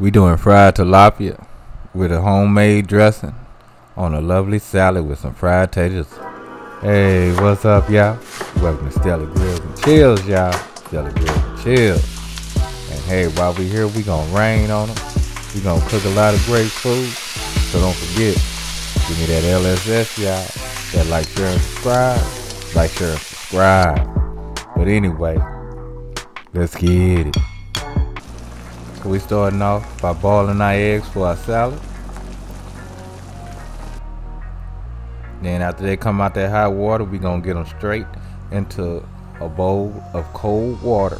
We doing fried tilapia with a homemade dressing on a lovely salad with some fried taters. Hey, what's up, y'all? Welcome to Stelly Grills and Chills, y'all. Stelly Grills and Chills. And hey, while we here, we gonna rain on them. We gonna cook a lot of great food. So don't forget, give me that LSS, y'all. That like, share, and subscribe. Like, share, and subscribe. But anyway, let's get it. So we starting off by boiling our eggs for our salad. Then after they come out that hot water, we gonna get them straight into a bowl of cold water.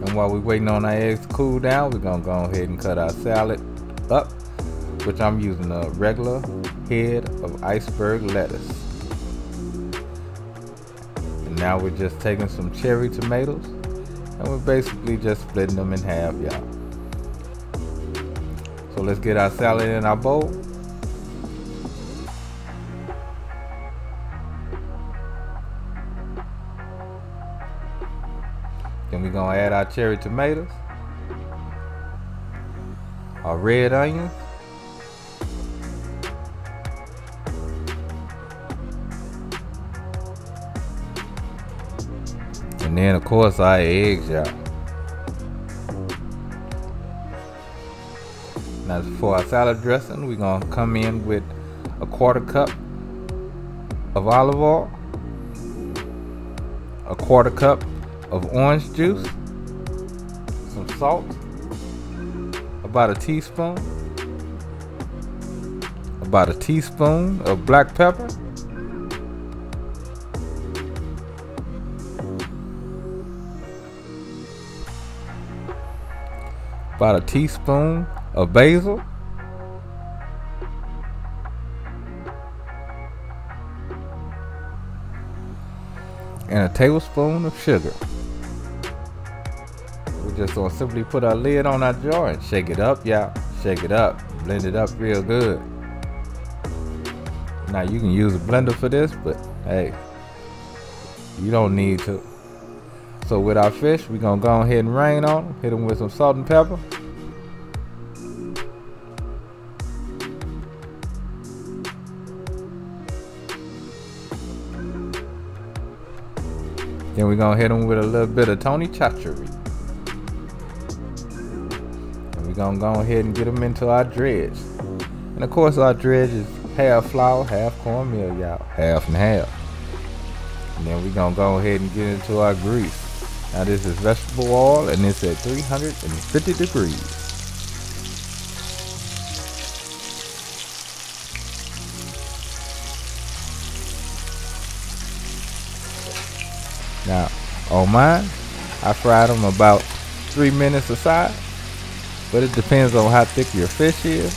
And while we waiting on our eggs to cool down, we're gonna go ahead and cut our salad up, which I'm using a regular head of iceberg lettuce. And now we're just taking some cherry tomatoes and we're basically just splitting them in half, y'all. So let's get our salad in our bowl. Then we're gonna add our cherry tomatoes, our red onions, and then of course our eggs, y'all. Now for our salad dressing, we're gonna come in with a 1/4 cup of olive oil, a 1/4 cup of orange juice, some salt, about a teaspoon of black pepper, about a teaspoon of basil, and a tablespoon of sugar. We're just gonna simply put our lid on our jar and shake it up, y'all. Shake it up, blend it up real good. Now you can use a blender for this, but hey, you don't need to. So with our fish, we're gonna go ahead and rain on them, hit them with some salt and pepper. Then we're gonna hit them with a little bit of Tony Chachery. And we're gonna go ahead and get them into our dredge. And of course our dredge is half flour, half cornmeal, y'all. Half and half. And then we're gonna go ahead and get into our grease. Now this is vegetable oil and it's at 350 degrees. Now, on mine, I fried them about 3 minutes aside, but it depends on how thick your fish is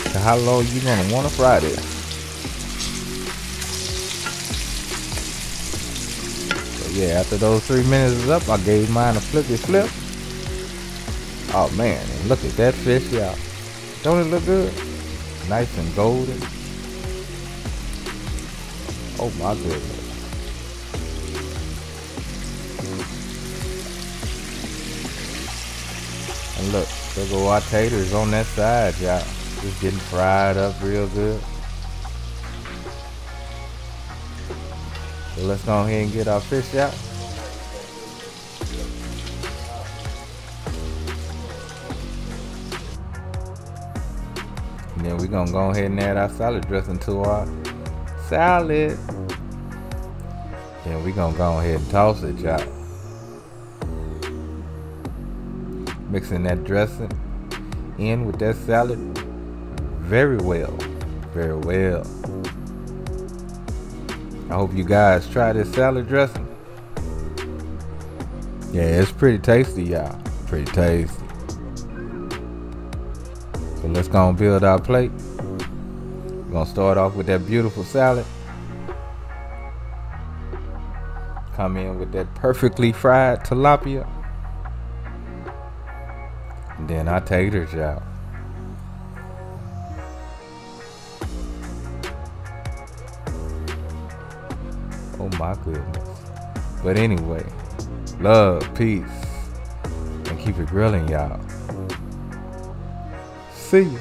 and how long you're gonna want to fry this. So yeah, after those 3 minutes is up, I gave mine a flippy flip. Oh man, and look at that fish, y'all. Don't it look good? Nice and golden. Oh my goodness. And look, there go our taters on that side, y'all. Just getting fried up real good. So let's go ahead and get our fish out. And then we're gonna go ahead and add our salad dressing to our salad. Then we're gonna go ahead and toss it, y'all. Mixing that dressing in with that salad very well, very well. I hope you guys try this salad dressing. Yeah, it's pretty tasty, y'all. Pretty tasty. So let's go and build our plate. We're gonna start off with that beautiful salad. Come in with that perfectly fried tilapia. And then our taters, y'all. Oh my goodness. But anyway, love, peace, and keep it grilling, y'all. See you.